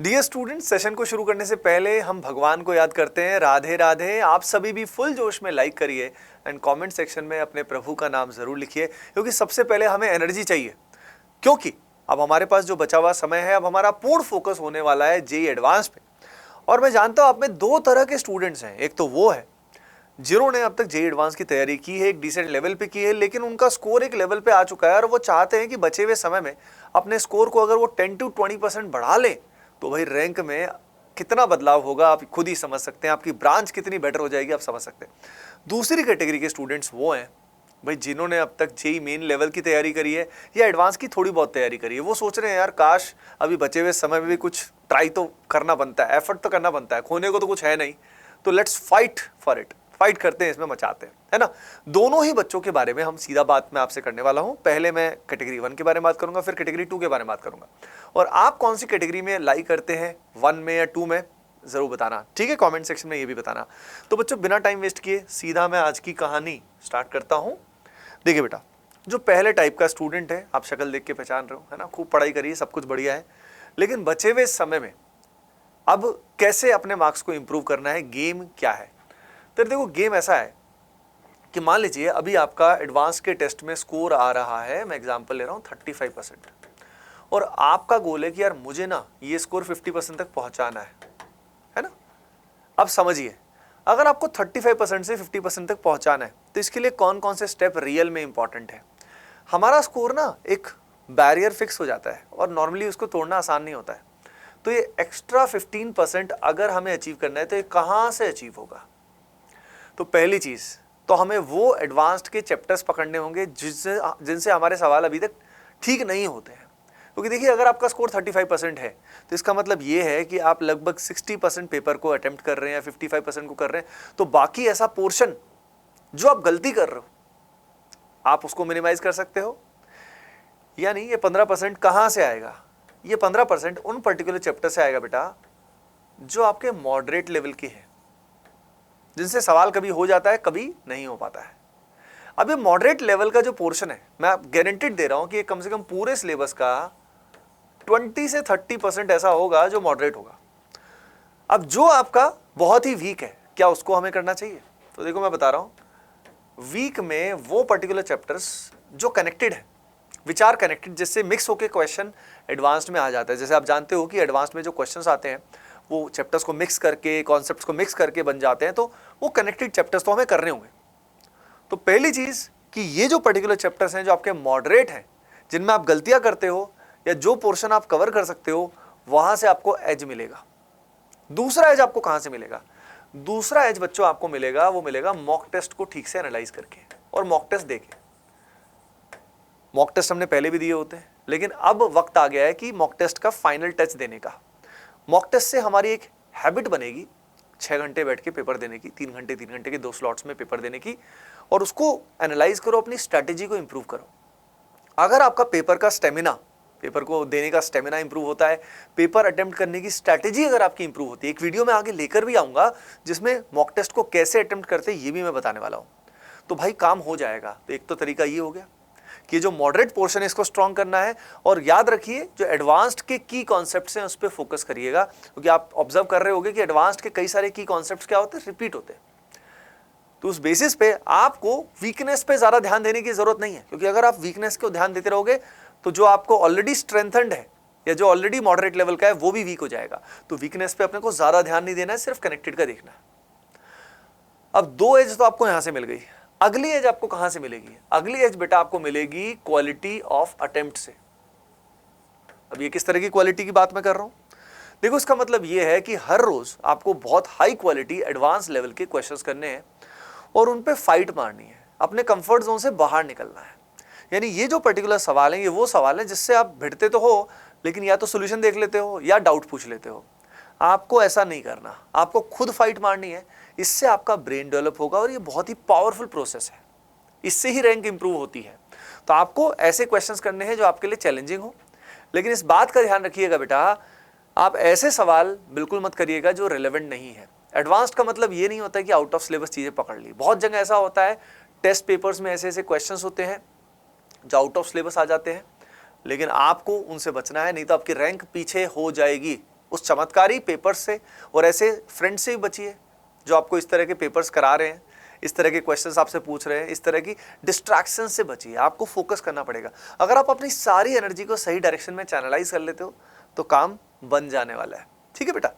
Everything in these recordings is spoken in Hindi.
डियर स्टूडेंट्स, सेशन को शुरू करने से पहले हम भगवान को याद करते हैं। राधे राधे। आप सभी भी फुल जोश में लाइक करिए एंड कमेंट सेक्शन में अपने प्रभु का नाम जरूर लिखिए, क्योंकि सबसे पहले हमें एनर्जी चाहिए। क्योंकि अब हमारे पास जो बचा हुआ समय है, अब हमारा पूर्ण फोकस होने वाला है जेईई एडवांस पे। और मैं जानता हूं आप में दो तरह के स्टूडेंट्स हैं। एक तो वो है जिन्होंने अब तक जेईई एडवांस की तैयारी की है, एक डिसेंट लेवल पे की है, लेकिन उनका स्कोर एक लेवल पे आ चुका है और वो चाहते हैं कि बचे हुए समय में अपने स्कोर को अगर वो 10 to 20% बढ़ा लें तो भाई रैंक में कितना बदलाव होगा आप खुद ही समझ सकते हैं। आपकी ब्रांच कितनी बेटर हो जाएगी आप समझ सकते हैं। दूसरी कैटेगरी के स्टूडेंट्स वो हैं भाई जिन्होंने अब तक जेईई मेन लेवल की तैयारी करी है या एडवांस की थोड़ी बहुत तैयारी करी है। वो सोच रहे हैं यार काश अभी बचे हुए समय में भी कुछ ट्राई तो करना बनता है, एफर्ट तो करना बनता है, खोने को तो कुछ है नहीं, तो let's fight for it. Fight करते हैं, इसमें मचाते हैं, है ना। दोनों ही बच्चों के बारे में हम सीधा बात मैं आपसे करने वाला हूं। पहले मैं कैटेगरी 1 के बारे में बात करूंगा, फिर कैटेगरी 2 के बारे में बात करूंगा। और आप कौन सी कैटेगरी में लाइक करते हैं, 1 में या 2 में, जरूर बताना, ठीक है। कमेंट सेक्शन में ये भी बताना। तो बच्चों बिना टाइम वेस्ट किए सीधा मैं आज की कहानी स्टार्ट करता हूं। देखिए बेटा, जो पहले टाइप का स्टूडेंट है, आप शक्ल देख के पहचान रहे हो, है ना, खूब पढ़ाई करिए, सब कुछ बढ़िया है, लेकिन बचे हुए समय में अब कैसे अपने मार्क्स को इंप्रूव करना है, गेम क्या है। तो देखो गेम ऐसा है कि मान लीजिए अभी आपका एडवांस के टेस्ट में स्कोर आ रहा है, मैं एग्जांपल ले रहा हूँ 35%, और आपका गोल है कि यार मुझे ना ये स्कोर 50% तक पहुंचाना है ना। अब समझिए, अगर आपको 35% से 50% तक पहुंचाना है तो इसके लिए कौन कौन से स्टेप रियल में इंपॉर्टेंट है। हमारा स्कोर ना एक बैरियर फिक्स हो जाता है और नॉर्मली उसको तोड़ना आसान नहीं होता है। तो ये एक्स्ट्रा 15% अगर हमें अचीव करना है तो ये कहाँ से अचीव होगा। तो पहली चीज तो हमें वो एडवांस्ड के चैप्टर्स पकड़ने होंगे जिनसे हमारे सवाल अभी तक ठीक नहीं होते हैं। क्योंकि देखिए, अगर आपका स्कोर 35% है तो इसका मतलब ये है कि आप लगभग 60% पेपर को अटेम्प्ट कर रहे हैं या 55% को कर रहे हैं। तो बाकी ऐसा पोर्शन जो आप गलती कर रहे हो आप उसको मिनिमाइज कर सकते हो। यानी ये 15% कहाँ से आएगा, ये 15% उन पर्टिकुलर चैप्टर से आएगा बेटा जो आपके मॉडरेट लेवल के हैं, जिनसे सवाल कभी हो जाता है कभी नहीं हो पाता है। अब ये मॉडरेट लेवल का जो पोर्शन है, मैं गारंटीड दे रहा हूं कि ये कम से कम पूरे सिलेबस का 20 से 30% ऐसा होगा जो मॉडरेट होगा। अब जो आपका बहुत ही वीक है, क्या उसको हमें करना चाहिए। तो देखो मैं बता रहा हूं, वीक में वो पर्टिकुलर चैप्टर्स जो कनेक्टेड है, विचार कनेक्टेड, जिससे मिक्स होकर क्वेश्चन एडवांस्ड में आ जाता है। जैसे आप जानते हो कि एडवांस्ड में जो क्वेश्चंस आते हैं वो चैप्टर्स को मिक्स करके, कॉन्सेप्ट्स को मिक्स करके बन जाते हैं, तो वो कनेक्टेड चैप्टर्स तो हमें करने होंगे। तो पहली चीज कि ये जो पर्टिकुलर चैप्टर्स हैं जो आपके मॉडरेट हैं, जिनमें आप गलतियां करते हो या जो पोर्शन आप कवर कर सकते हो, वहां से आपको एज मिलेगा। दूसरा एज आपको कहां से मिलेगा, दूसरा एज बच्चों आपको मिलेगा, वो मिलेगा मॉक टेस्ट को ठीक से एनालाइज करके और मॉक टेस्ट देके। मॉक टेस्ट हमने पहले भी दिए होते हैं, लेकिन अब वक्त आ गया है कि मॉक टेस्ट का फाइनल टच देने का। मॉक टेस्ट से हमारी एक हैबिट बनेगी 6 घंटे बैठ के पेपर देने की, 3 घंटे के 2 स्लॉट्स में पेपर देने की, और उसको एनालाइज करो, अपनी स्ट्रैटेजी को इंप्रूव करो। अगर आपका पेपर का स्टेमिना, पेपर को देने का स्टेमिना इंप्रूव होता है, पेपर अटेम्प्ट करने की स्ट्रैटेजी अगर आपकी इंप्रूव होती है, एक वीडियो में आगे लेकर भी आऊंगा जिसमें मॉक टेस्ट को कैसे अटेम्प्ट करते हैं ये भी मैं बताने वाला हूं, तो भाई काम हो जाएगा। तो एक तो तरीका ये हो गया कि जो मॉडरेट पोर्शन है इसको स्ट्रॉन्ग करना है, और याद रखिए जो एडवांस्ड के की कॉन्सेप्ट्स हैं उस पर फोकस करिएगा, क्योंकि आप ऑब्जर्व कर रहे होंगे कि एडवांस्ड के कई सारे की कॉन्सेप्ट्स क्या होते हैं, रिपीट होते हैं। तो उस बेसिस पे आपको वीकनेस पे ज्यादा ध्यान देने की जरूरत नहीं है, क्योंकि अगर आप वीकनेस को ध्यान देते रहोगे तो जो आपको ऑलरेडी स्ट्रेंथन्ड है या जो ऑलरेडी मॉडरेट लेवल का है वो भी वीक हो जाएगा। तो वीकनेस पे अपने को ज्यादा ध्यान नहीं देना है, सिर्फ कनेक्टेड का देखना है। अब 2 एज तो आपको यहां से मिल गई, अगली एज आपको कहां से मिलेगी। अगली एज बेटा आपको मिलेगी क्वालिटी ऑफ अटेम्प्ट से। अब ये किस तरह की क्वालिटी की बात मैं कर रहा हूं, देखो इसका मतलब ये है कि हर रोज आपको बहुत हाई क्वालिटी एडवांस लेवल के क्वेश्चंस करने हैं और उन पे फाइट मारनी है, अपने कंफर्ट जोन से बाहर निकलना है। यानी ये जो पर्टिकुलर सवाल है ये वो सवाल है जिससे आप भिड़ते तो हो, लेकिन या तो सोल्यूशन देख लेते हो या डाउट पूछ लेते हो। आपको ऐसा नहीं करना, आपको खुद फाइट मारनी है। इससे आपका ब्रेन डेवलप होगा और ये बहुत ही पावरफुल प्रोसेस है, इससे ही रैंक इंप्रूव होती है। तो आपको ऐसे क्वेश्चंस करने हैं जो आपके लिए चैलेंजिंग हो, लेकिन इस बात का ध्यान रखिएगा बेटा, आप ऐसे सवाल बिल्कुल मत करिएगा जो रिलेवेंट नहीं है। एडवांस्ड का मतलब ये नहीं होता कि आउट ऑफ सिलेबस चीजें पकड़ ली। बहुत जगह ऐसा होता है, टेस्ट पेपर्स में ऐसे ऐसे क्वेश्चंस होते हैं जो आउट ऑफ सिलेबस आ जाते हैं, लेकिन आपको उनसे बचना है, नहीं तो आपकी रैंक पीछे हो जाएगी। उस चमत्कारी पेपर्स से और ऐसे फ्रेंड से भी बचिए जो आपको इस तरह के पेपर्स करा रहे हैं, इस तरह के क्वेश्चंस आपसे पूछ रहे हैं, इस तरह की डिस्ट्रैक्शन से बचिए। आपको फोकस करना पड़ेगा। अगर आप अपनी सारी एनर्जी को सही डायरेक्शन में चैनलाइज कर लेते हो तो काम बन जाने वाला है। ठीक है बेटा।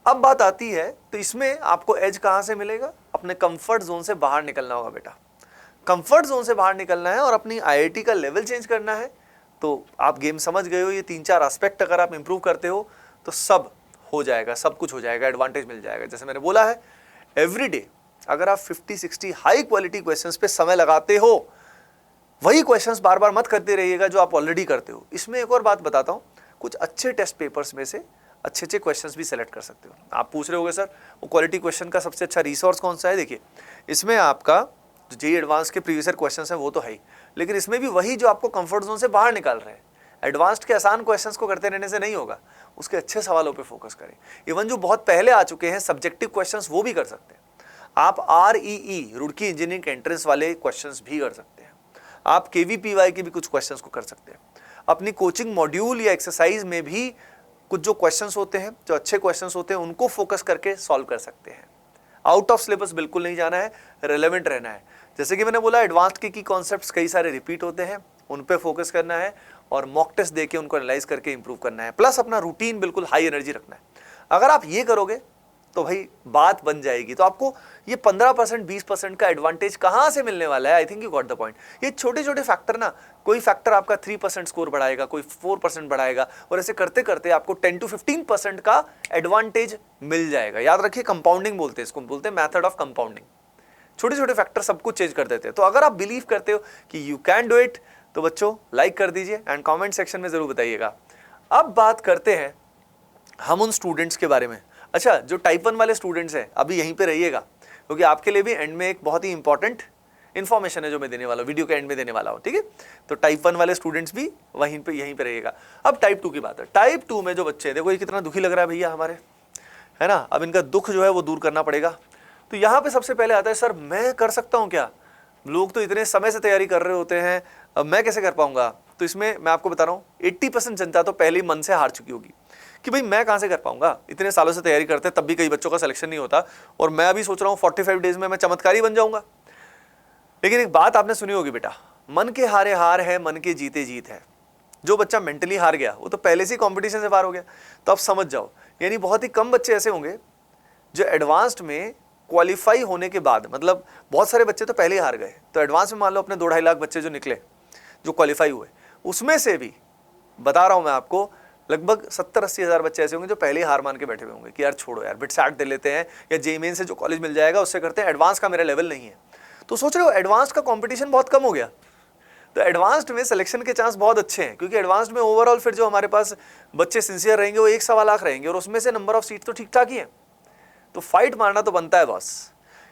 अब बात आती है, तो इसमें आपको एज कहां से मिलेगा? अपने कंफर्ट जोन से बाहर निकलना होगा बेटा। कंफर्ट जोन से बाहर निकलना है और अपनी आईआईटी का लेवल चेंज करना है। तो आप गेम समझ गए हो। ये 3-4 एस्पेक्ट अगर आप इंप्रूव करते हो तो सब हो जाएगा, सब कुछ हो जाएगा, एडवांटेज मिल जाएगा। जैसे मैंने बोला है, एवरीडे अगर आप 50-60 हाई क्वालिटी क्वेश्चंस पे समय लगाते हो, वही क्वेश्चंस बार बार मत करते रहिएगा जो आप ऑलरेडी करते हो। इसमें एक और बात बताता हूं, कुछ अच्छे टेस्ट पेपर्स में से अच्छे क्वेश्चंस भी सेलेक्ट कर सकते हो। आप पूछ रहे होगे सर वो क्वालिटी क्वेश्चन का सबसे अच्छा रिसोर्स कौन सा है? देखिए, इसमें आपका जो जेईई एडवांस के प्रीवियस ईयर क्वेश्चंस हैं वो तो है ही, लेकिन इसमें भी वही जो आपको कंफर्ट जोन से बाहर निकाल रहे हैं। एडवांस्ड के आसान क्वेश्चंस को करते रहने से नहीं होगा, उसके अच्छे सवालों पे फोकस करें। इवन जो बहुत पहले आ चुके हैं सब्जेक्टिव क्वेश्चंस वो भी कर सकते हैं। आप REE रुड़की इंजीनियरिंग एंट्रेंस वाले क्वेश्चंस भी कर सकते हैं। आप KVPY के भी कुछ क्वेश्चंस को कर सकते हैं। अपनी कोचिंग मॉड्यूल या एक्सरसाइज में भी कुछ जो क्वेश्चंस होते हैं, जो अच्छे क्वेश्चंस होते हैं, उनको फोकस करके सॉल्व कर सकते हैं। आउट ऑफ सिलेबस बिल्कुल नहीं जाना है, रेलेवेंट रहना है। जैसे कि मैंने बोला, एडवांस्ड के की कॉन्सेप्ट्स कई सारे रिपीट होते हैं, उन पे फोकस करना है और मॉक टेस्ट देके उनको एनालाइज करके इंप्रूव करना है। प्लस अपना रूटीन बिल्कुल हाई एनर्जी रखना है। अगर आप ये करोगे तो भाई बात बन जाएगी। तो आपको ये 15% 20% का एडवांटेज कहां से मिलने वाला है? I think you got the point. ये छोटे छोटे फैक्टर ना, कोई फैक्टर आपका 3% स्कोर बढ़ाएगा, कोई 4% बढ़ाएगा, और ऐसे करते करते आपको 10 to 15% का एडवांटेज मिल जाएगा। याद रखिए, कंपाउंडिंग बोलते हैं इसको, बोलते हैं मैथड ऑफ कंपाउंडिंग। छोटे छोटे फैक्टर सब कुछ चेंज कर देते हैं। तो अगर आप बिलीव करते हो कि यू कैन डू इट, तो बच्चों लाइक कर दीजिए एंड कमेंट सेक्शन में जरूर बताइएगा। अब बात करते हैं हम उन स्टूडेंट्स के बारे में। अच्छा, जो टाइप 1 वाले स्टूडेंट्स हैं, अभी यहीं पे रहिएगा, क्योंकि आपके लिए भी एंड में एक बहुत ही इंपॉर्टेंट इन्फॉर्मेशन है जो मैं देने वाला हूँ, वीडियो के एंड में देने वाला हूँ। ठीक है, तो टाइप 1 वाले स्टूडेंट्स भी यहीं पे रहिएगा। अब टाइप 2 की बात है। टाइप 2 में जो बच्चे हैं, देखो ये कितना दुखी लग रहा है भैया हमारे, है ना। अब इनका दुख जो है वो दूर करना पड़ेगा। तो यहाँ पे सबसे पहले आता है, सर मैं कर सकता हूँ क्या? लोग तो इतने समय से तैयारी कर रहे होते हैं, अब मैं कैसे कर पाऊंगा? तो इसमें मैं आपको बता रहा हूँ, 80% जनता तो पहले ही मन से हार चुकी होगी कि भाई मैं कहाँ से कर पाऊंगा। इतने सालों से तैयारी करते हैं तब भी कई बच्चों का सिलेक्शन नहीं होता, और मैं अभी सोच रहा हूँ 45 डेज में मैं चमत्कारी बन जाऊंगा। लेकिन एक बात आपने सुनी होगी बेटा, मन के हारे हार है, मन के जीते जीत है। जो बच्चा मेंटली हार गया वो तो पहले से कंपटीशन से बाहर हो गया। तो आप समझ जाओ, यानी बहुत ही कम बच्चे ऐसे होंगे जो एडवांस्ड में क्वालिफाई होने के बाद, मतलब बहुत सारे बच्चे तो पहले ही हार गए। तो एडवांस में मान लो अपने 2-2.5 लाख बच्चे जो निकले, जो क्वालिफाई हुए, उसमें से भी बता रहा हूं मैं आपको, लगभग 70-80 हज़ार बच्चे ऐसे होंगे जो पहले ही हार मान के बैठे हुए होंगे कि यार छोड़ो यार, बिटसैट दे लेते हैं, या जेईई मेन से जो कॉलेज मिल जाएगा उससे करते हैं, एडवांस का मेरा लेवल नहीं है। तो सोच रहे हो एडवांस का कंपटीशन बहुत कम हो गया। तो एडवांस्ड में सिलेक्शन के चांस बहुत अच्छे हैं, क्योंकि एडवांस्ड में ओवरऑल फिर जो हमारे पास बच्चे सिंसियर रहेंगे वो 1-1.25 लाख रहेंगे, और उसमें से नंबर ऑफ सीट तो ठीक ठाक ही है। तो फाइट मारना तो बनता है बॉस,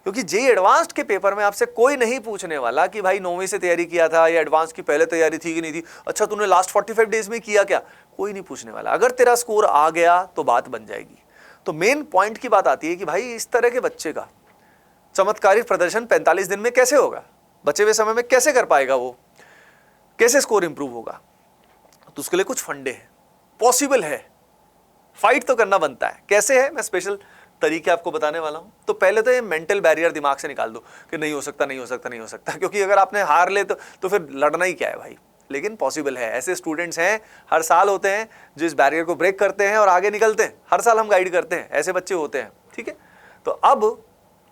क्योंकि जेईई एडवांस्ड के पेपर में आपसे कोई नहीं पूछने वाला कि भाई 9वीं से तैयारी किया था या एडवांस की पहले तैयारी थी कि नहीं थी, अच्छा तूने लास्ट 45 डेज में किया क्या, कोई नहीं पूछने वाला। अगर तेरा स्कोर आ गया तो बात बन जाएगी। तो मेन पॉइंट की बात आती है कि भाई इस तरह के बच्चे का चमत्कारिक प्रदर्शन 45 दिन में कैसे होगा, बचे हुए समय में कैसे कर पाएगा, वो कैसे स्कोर इंप्रूव होगा। तो उसके लिए कुछ फंडे हैं, पॉसिबल है, फाइट तो करना बनता है। कैसे है, मैं स्पेशल तरीके आपको बताने वाला हूं। तो पहले तो ये मेंटल बैरियर दिमाग से निकाल दो कि नहीं हो सकता, नहीं हो सकता, नहीं हो सकता, क्योंकि अगर आपने हार ले तो फिर लड़ना ही क्या है भाई। लेकिन पॉसिबल है। ऐसे स्टूडेंट्स हैं, हर साल होते हैं जो इस बैरियर को ब्रेक करते हैं और आगे निकलते हैं। हर साल हम गाइड करते हैं, ऐसे बच्चे होते हैं। ठीक है, तो अब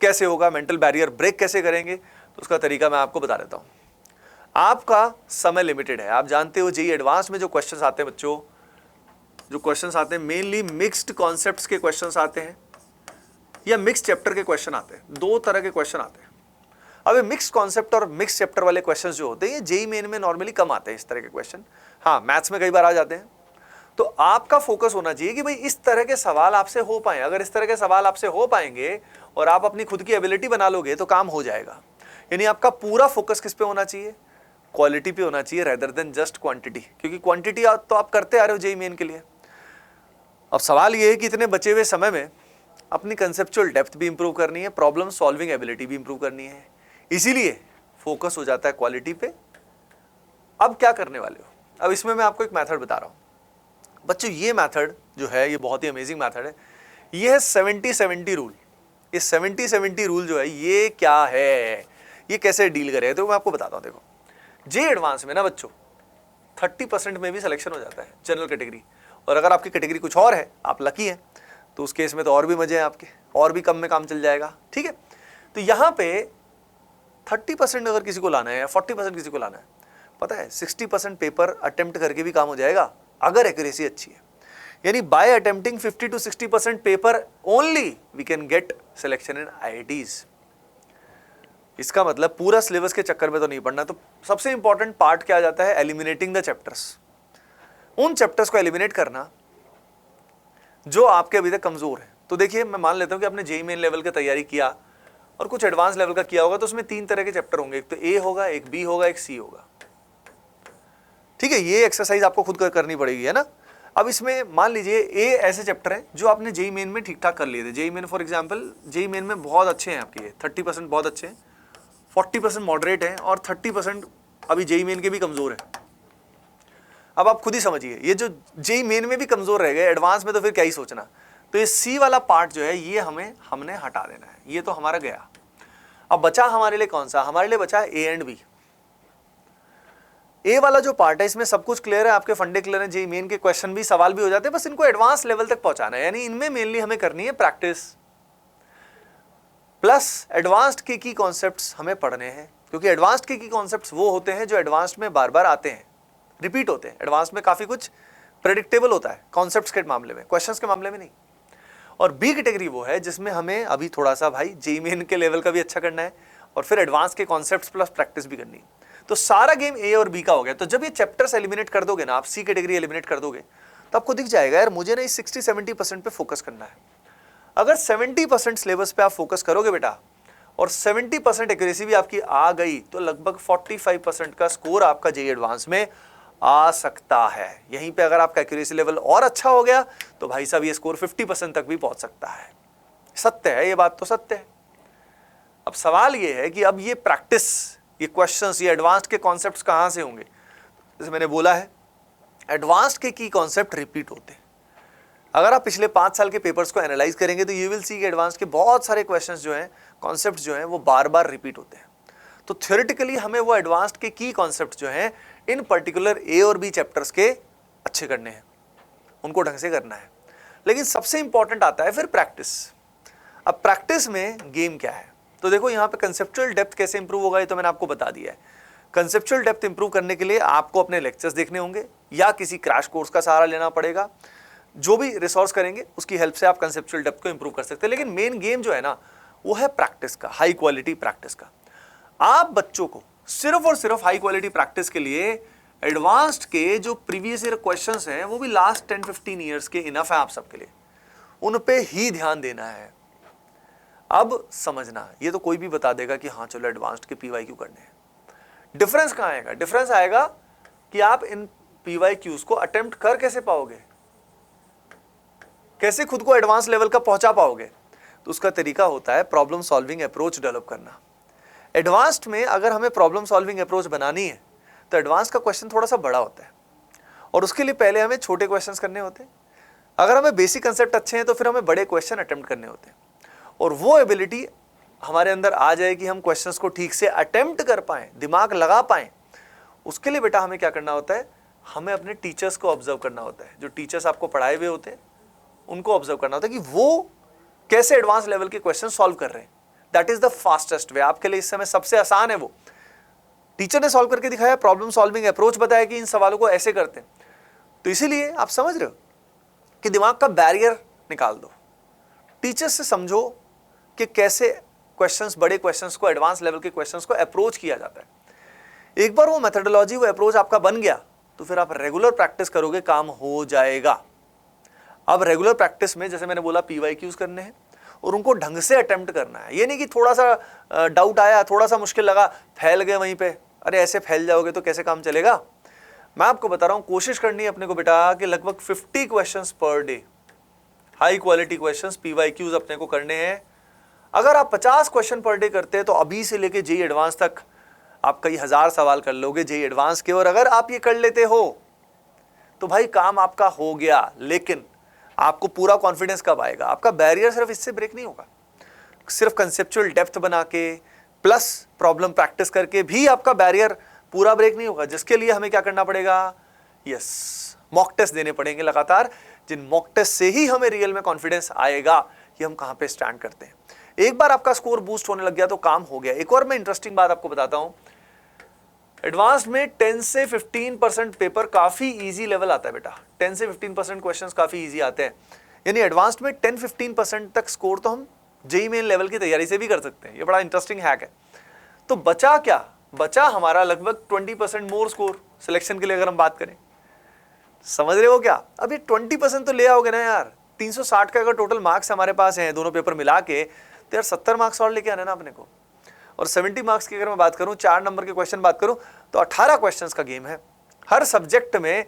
कैसे होगा, मेंटल बैरियर ब्रेक कैसे करेंगे, तो उसका तरीका मैं आपको बता देता हूँ। आपका समय लिमिटेड है। आप जानते हो जेईई एडवांस में जो क्वेश्चंस आते हैं बच्चों, जो क्वेश्चंस आते हैं मेनली मिक्स्ड कॉन्सेप्ट्स के क्वेश्चंस आते हैं या मिक्स चैप्टर के क्वेश्चन आते हैं। 2 तरह के क्वेश्चन आते हैं। अब ये मिक्स कॉन्सेप्ट और मिक्स चैप्टर वाले क्वेश्चंस जो होते हैं, ये जेईई मेन में नॉर्मली कम आते हैं इस तरह के क्वेश्चन। हाँ, मैथ्स में कई बार आ जाते हैं। तो आपका फोकस होना चाहिए कि भाई इस तरह के सवाल आपसे हो पाए। अगर इस तरह के सवाल आपसे हो पाएंगे और आप अपनी खुद की एबिलिटी बना लोगे तो काम हो जाएगा। यानी आपका पूरा फोकस किस पे होना चाहिए, क्वालिटी पे होना चाहिए रेदर देन जस्ट क्वांटिटी, क्योंकि क्वांटिटी तो आप करते आ रहे हो जेईई मेन के लिए। अब सवाल ये है कि इतने बचे हुए समय में अपनी कंसेप्चुअल डेप्थ भी इंप्रूव करनी है, प्रॉब्लम सॉल्विंग एबिलिटी भी इंप्रूव करनी है, इसीलिए फोकस हो जाता है क्वालिटी पे। अब क्या करने वाले हो, अब इसमें मैं आपको एक मेथड बता रहा हूं। बच्चों ये मेथड जो है ये बहुत ही अमेजिंग मेथड है। ये है 70-70 रूल। ये 70-70 रूल जो है ये क्या है, ये कैसे डील करें, तो मैं आपको बताता हूँ। देखो जे एडवांस में ना बच्चों 30% में भी सिलेक्शन हो जाता है जनरल कैटेगरी, और अगर आपकी कैटेगरी कुछ और है, आप लकी हैं, तो उस केस में तो और भी मजे हैं आपके, और भी कम में काम चल जाएगा। ठीक है, तो यहाँ पे 30% अगर किसी को लाना है या 40% किसी को लाना है, पता है 60% पेपर अटेम्प्ट करके भी काम हो जाएगा अगर एक्यूरेसी अच्छी है। यानी by attempting 50 to 60% paper only we can get selection in IITs। इसका मतलब पूरा सिलेबस के चक्कर में तो नहीं पढ़ना। तो सबसे इंपॉर्टेंट पार्ट क्या आ जाता है, एलिमिनेटिंग द चैप्टर्स। उन चैप्टर्स को एलिमिनेट करना जो आपके अभी तक कमजोर है। तो देखिए मैं मान लेता हूं कि आपने जेईई मेन लेवल की तैयारी किया और कुछ एडवांस लेवल का किया होगा, तो उसमें 3 तरह के चैप्टर होंगे, एक तो ए होगा, एक बी होगा, एक सी होगा। ठीक है, ये एक्सरसाइज आपको खुद करनी पड़ेगी, है ना। अब इसमें मान लीजिए ए ऐसे चैप्टर हैं जो आपने जेईई मेन में ठीक ठाक कर लिए थे। JEE main for example, JEE main में बहुत अच्छे हैं आपके, 30% बहुत अच्छे हैं, 40% मॉडरेट हैं, और 30% अभी जेईई मेन के भी कमजोर है। अब आप खुद ही समझिए, ये जो जेईई मेन में भी कमजोर रह गए, एडवांस में तो फिर क्या ही सोचना। तो ये सी वाला पार्ट जो है ये हमने हटा देना है, ये तो हमारा गया। अब बचा हमारे लिए कौन सा, हमारे लिए बचा ए एंड बी। ए वाला जो पार्ट है इसमें सब कुछ क्लियर है, आपके फंडे क्लियर है, जेईई मेन के क्वेश्चन भी, सवाल भी हो जाते हैं, बस इनको एडवांस लेवल तक पहुंचाना है। यानी इनमें मेनली हमें करनी है प्रैक्टिस, प्लस एडवांस्ड के की कॉन्सेप्ट्स हमें पढ़ने हैं, क्योंकि एडवांस्ड के की कॉन्सेप्ट्स वो होते हैं जो एडवांस्ड में बार बार आते हैं, रिपीट होते हैं। एडवांस में काफी कुछ प्रेडिक्टेबल होता है कॉन्सेप्ट्स के मामले में, क्वेश्चंस के मामले में नहीं। और बी कैटेगरी वो है जिसमें हमें अभी थोड़ा सा भाई जेईई मेन के लेवल का भी अच्छा करना है, और फिर एडवांस के कॉन्सेप्ट्स प्लस प्रैक्टिस भी करनी है। तो सारा गेम ए और बी का हो गया। तो जब ये चैप्टर्स एलिमिनेट कर दोगे ना, आप सी कैटेगरी एलिमिनेट कर दोगे, तो आपको दिख जाएगा यार मुझे ना इस 60-70% पे फोकस करना है। अगर 70% सिलेबस पे आप फोकस करोगे बेटा, और 70% एक्यूरेसी भी आपकी आ गई, तो लगभग 45% का स्कोर आपका जेईई एडवांस में आ सकता है। यहीं पे अगर आपका एक्यूरेसी लेवल और अच्छा हो गया तो भाई साहब ये स्कोर 50% तक भी पहुंच सकता है। सत्य है, ये बात तो सत्य है। अब सवाल ये है कि अब ये प्रैक्टिस, ये क्वेश्चंस, ये एडवांस्ड के कॉन्सेप्ट्स कहां से होंगे। जैसे मैंने बोला है, एडवांस्ड के की कॉन्सेप्ट रिपीट होते हैं। अगर आप पिछले 5 साल के पेपर्स को एनालाइज करेंगे तो यू विल सी कि एडवांस्ड के बहुत सारे क्वेश्चंस जो हैं, कॉन्सेप्ट्स जो हैं, वो बार बार रिपीट होते हैं। तो थ्योरेटिकली हमें वो एडवांस्ड के की कॉन्सेप्ट जो हैं इन पर्टिकुलर ए और बी चैप्टर्स के अच्छे करने हैं, उनको ढंग से करना है। लेकिन सबसे इंपॉर्टेंट आता है फिर प्रैक्टिस। अब प्रैक्टिस में गेम क्या है, तो देखो यहाँ पे कंसेप्चुअल डेप्थ कैसे इंप्रूव होगा, ये तो मैंने आपको बता दिया है। कंसेप्चुअल डेप्थ इंप्रूव करने के लिए आपको अपने लेक्चर्स देखने होंगे या किसी क्रैश कोर्स का सहारा लेना पड़ेगा। जो भी रिसोर्स करेंगे उसकी हेल्प से आप कंसेप्चुअल डेप्थ को इंप्रूव कर सकते हैं। लेकिन मेन गेम जो है ना, वो है प्रैक्टिस का, हाई क्वालिटी प्रैक्टिस का। आप बच्चों को सिर्फ और सिर्फ हाई क्वालिटी प्रैक्टिस के लिए एडवांस्ड के जो प्रीवियस ईयर क्वेश्चंस हैं, वो भी लास्ट 10-15 ईयर्स के इनफ है आप सबके लिए, उन पे ही ध्यान देना है। अब समझना, ये तो कोई भी बता देगा कि हाँ चलो एडवांस्ड के PYQ करने हैं। डिफरेंस कहाँ आएगा, डिफरेंस आएगा कि आप इन PYQs को अटेम्प्ट कर कैसे पाओगे, कैसे खुद को एडवांस लेवल का पहुंचा पाओगे। तो उसका तरीका होता है प्रॉब्लम सॉल्विंग अप्रोच डेवलप करना। एडवांस्ड में अगर हमें प्रॉब्लम सॉल्विंग अप्रोच बनानी है तो एडवांस का क्वेश्चन थोड़ा सा बड़ा होता है, और उसके लिए पहले हमें छोटे क्वेश्चंस करने होते हैं। अगर हमें बेसिक कंसेप्ट अच्छे हैं तो फिर हमें बड़े क्वेश्चन अटेम्प्ट करने होते हैं, और वो एबिलिटी हमारे अंदर आ जाए कि हम क्वेश्चंस को ठीक से अटेम्प्ट कर पाएं, दिमाग लगा पाएं। उसके लिए बेटा हमें क्या करना होता है, हमें अपने टीचर्स को ऑब्जर्व करना होता है। जो टीचर्स आपको पढ़ाए हुए होते हैं उनको ऑब्जर्व करना होता है कि वो कैसे एडवांस लेवल के क्वेश्चन सॉल्व कर रहे हैं। That is the fastest way, आपके लिए इस समय सबसे आसान है। वो टीचर ने सॉल्व करके दिखाया, प्रॉब्लम सॉल्विंग अप्रोच बताया कि इन सवालों को ऐसे करते हैं। तो इसीलिए आप समझ रहे हो कि दिमाग का बैरियर निकाल दो, टीचर से समझो कि कैसे क्वेश्चंस, बड़े क्वेश्चंस को, एडवांस लेवल के क्वेश्चंस को अप्रोच किया जाता है। एक बार वो मेथोडोलॉजी, वो अप्रोच आपका बन गया तो फिर आप रेगुलर प्रैक्टिस करोगे, काम हो जाएगा। अब रेगुलर प्रैक्टिस में जैसे मैंने बोला PYQs करने हैं और उनको ढंग से अटेम्प्ट करना है। ये नहीं कि थोड़ा सा डाउट आया, थोड़ा सा मुश्किल लगा, फैल गए वहीं पे। अरे ऐसे फैल जाओगे तो कैसे काम चलेगा। मैं आपको बता रहा हूं, कोशिश करनी है अपने को बेटा कि लगभग 50 questions per day, high quality questions PYQs अपने को करने हैं। अगर आप 50 क्वेश्चन पर डे करते हैं तो अभी से लेके जेईई एडवांस तक आप कई हजार सवाल कर लोगे जेईई एडवांस के। और अगर आप ये कर लेते हो तो भाई काम आपका हो गया, लेकिन आपको पूरा कॉन्फिडेंस कब आएगा? आपका बैरियर सिर्फ इससे ब्रेक नहीं होगा, सिर्फ कंसेप्चुअल डेप्थ बना के प्लस प्रॉब्लम प्रैक्टिस करके भी आपका बैरियर पूरा ब्रेक नहीं होगा, जिसके लिए हमें क्या करना पड़ेगा? यस, मॉक टेस्ट देने पड़ेंगे लगातार, जिन मॉक टेस्ट से ही हमें रियल में कॉन्फिडेंस आएगा कि हम कहां पे स्टैंड करते हैं। एक बार आपका स्कोर बूस्ट होने लग गया तो काम हो गया। एक और मैं इंटरेस्टिंग बात आपको बताता हूं, एडवांस्ड में 10 से 15% पेपर काफी इजी लेवल आता है बेटा। 10 से 15% क्वेश्चंस काफी इजी आते हैं, यानी एडवांस्ड में 10-15% तक स्कोर तो हम जेईई मेन लेवल की तैयारी से भी कर सकते हैं। ये बड़ा इंटरेस्टिंग हैक है। तो बचा क्या? बचा हमारा लगभग 20% मोर स्कोर सिलेक्शन के लिए, अगर हम बात करें। समझ रहे हो क्या? अब ये 20% तो ले आओगे ना यार। 360 का अगर टोटल मार्क्स हमारे पास हैं दोनों पेपर मिला के, तो यार 70 मार्क्स और लेके आने ना अपने को। और 70 मार्क्स की अगर मैं बात करूं, 4 नंबर के क्वेश्चन बात करूं, तो 18 क्वेश्चंस का गेम है। हर सब्जेक्ट में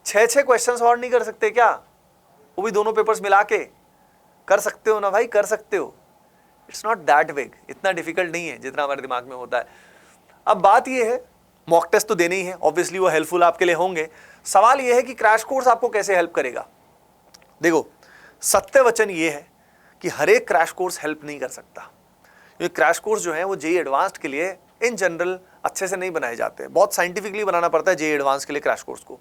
6-6 क्वेश्चंस और नहीं कर सकते क्या? वो भी दोनों पेपर्स मिला के कर सकते हो ना भाई, कर सकते हो। इट्स नॉट दैट बिग, इतना डिफिकल्ट नहीं है जितना हमारे दिमाग में होता है। अब बात यह है, मॉक टेस्ट तो देने ही है, ऑब्वियसली वो हेल्पफुल आपके लिए होंगे। सवाल यह है कि क्रैश कोर्स आपको कैसे हेल्प करेगा। देखो, सत्य वचन ये है कि हर एक क्रैश कोर्स हेल्प नहीं कर सकता। ये क्रैश कोर्स जो है वो जेईई एडवांस्ड के लिए इन जनरल अच्छे से नहीं बनाए जाते। बहुत साइंटिफिकली बनाना पड़ता है जेईई एडवांस्ड के लिए क्रैश कोर्स को,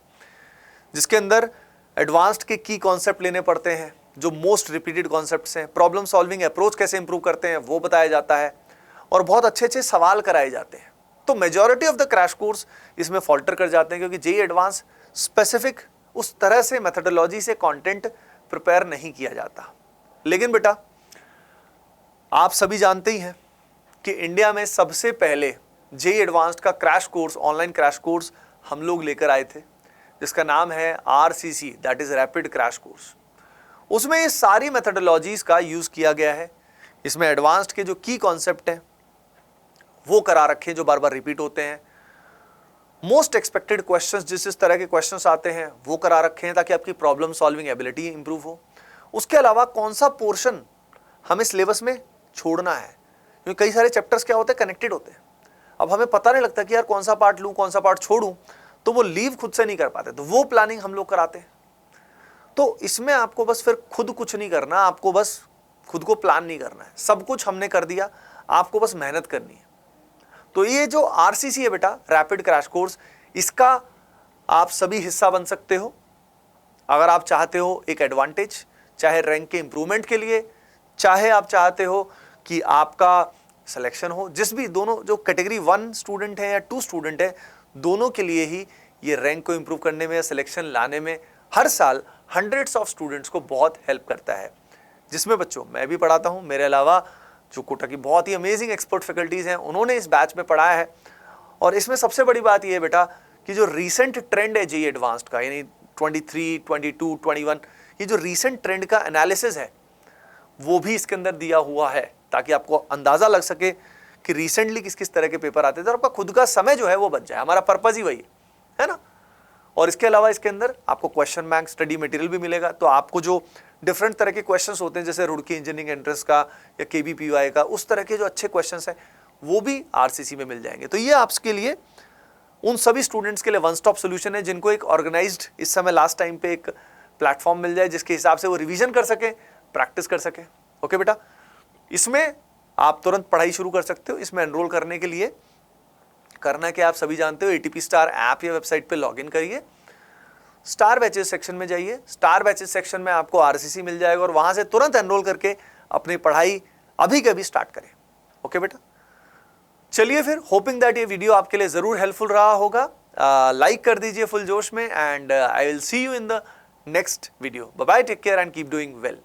जिसके अंदर एडवांस्ड के की कॉन्सेप्ट लेने पड़ते हैं, जो मोस्ट रिपीटेड कॉन्सेप्ट्स हैं। प्रॉब्लम सॉल्विंग अप्रोच कैसे इंप्रूव करते हैं वो बताया जाता है, और बहुत अच्छे अच्छे सवाल कराए जाते हैं। तो majority of the crash course इसमें फॉल्टर कर जाते हैं, क्योंकि जेईई एडवांस स्पेसिफिक उस तरह से मेथोडोलॉजी से कंटेंट प्रिपेयर नहीं किया जाता। लेकिन बेटा, आप सभी जानते ही हैं कि इंडिया में सबसे पहले जेईई एडवांस्ड का crash course, online crash course हम लोग लेकर आए थे, जिसका नाम है RCC, that is rapid crash course. उसमें ये सारी मेथोडोलॉजीज का यूज किया गया है। इसमें एडवांस्ड के जो की कॉन्सेप्ट हैं वो करा रखे हैं, जो बार बार रिपीट होते हैं। मोस्ट एक्सपेक्टेड क्वेश्चंस, जिस तरह के क्वेश्चंस आते हैं वो करा रखे हैं, ताकि आपकी प्रॉब्लम सॉल्विंग एबिलिटी इंप्रूव हो। उसके अलावा कौन सा पोर्शन हमें सिलेबस में छोड़ना है, क्योंकि कई सारे चैप्टर्स क्या होते हैं, कनेक्टेड होते हैं। अब हमें पता नहीं लगता कि यार कौन सा पार्ट लूं, कौन सा पार्ट छोड़ूं, तो वो लीव खुद से नहीं कर पाते, तो वो प्लानिंग हम लोग कराते हैं। तो इसमें आपको बस फिर खुद कुछ नहीं करना, आपको बस खुद को प्लान नहीं करना है, सब कुछ हमने कर दिया, आपको बस मेहनत करनी है। तो ये जो RCC है बेटा, रैपिड क्रैश कोर्स, इसका आप सभी हिस्सा बन सकते हो अगर आप चाहते हो एक एडवांटेज, चाहे रैंक के इंप्रूवमेंट के लिए, चाहे आप चाहते हो कि आपका सिलेक्शन हो। जिस भी दोनों, जो कैटेगरी 1 स्टूडेंट है या 2 स्टूडेंट है, दोनों के लिए ही ये रैंक को इंप्रूव करने में या सिलेक्शन लाने में हर साल हंड्रेड्स ऑफ स्टूडेंट्स को बहुत हेल्प करता है। जिसमें बच्चों मैं भी पढ़ाता हूँ, मेरे अलावा जो कोटा की बहुत ही अमेजिंग एक्सपर्ट फैकल्टीज़ हैं उन्होंने इस बैच में पढ़ाया है। और इसमें सबसे बड़ी बात यह है बेटा कि जो रीसेंट ट्रेंड है जेईई एडवांस्ड का, यानी 23, 22, 21, ये जो रीसेंट ट्रेंड का एनालिसिस है वो भी इसके अंदर दिया हुआ है, ताकि आपको अंदाज़ा लग सके कि रिसेंटली किस किस तरह के पेपर आते थे, और आपका खुद का समय जो है वो बच जाए। हमारा पर्पज़ ही वही है ना। और इसके अलावा इसके अंदर आपको क्वेश्चन बैंक स्टडी मटेरियल भी मिलेगा, तो आपको जो डिफरेंट तरह के क्वेश्चंस होते हैं, जैसे रुड़की इंजीनियरिंग एंट्रेंस का या KBPY का, उस तरह के जो अच्छे क्वेश्चंस हैं वो भी RCC में मिल जाएंगे। तो ये आपके लिए, उन सभी स्टूडेंट्स के लिए वन स्टॉप सोल्यूशन है जिनको एक ऑर्गेनाइज्ड, इस समय लास्ट टाइम पे एक प्लेटफॉर्म मिल जाए जिसके हिसाब से वो रिविजन कर सके, प्रैक्टिस कर सके। ओके बेटा, इसमें आप तुरंत पढ़ाई शुरू कर सकते हो। इसमें एनरोल करने के लिए करना क्या आप सभी जानते हो, ATP स्टार ऐप या वेबसाइट पे लॉगिन करिए, स्टार बैचेस सेक्शन में जाइए। स्टार बैचेस सेक्शन में आपको RCC मिल जाएगा और वहां से तुरंत एनरोल करके अपनी पढ़ाई अभी के अभी स्टार्ट करें। ओके बेटा, चलिए फिर, होपिंग दैट ये वीडियो आपके लिए जरूर हेल्पफुल रहा होगा। लाइक कर दीजिए फुल जोश में, and I will see you in the next video. Bye bye, take care and keep doing well.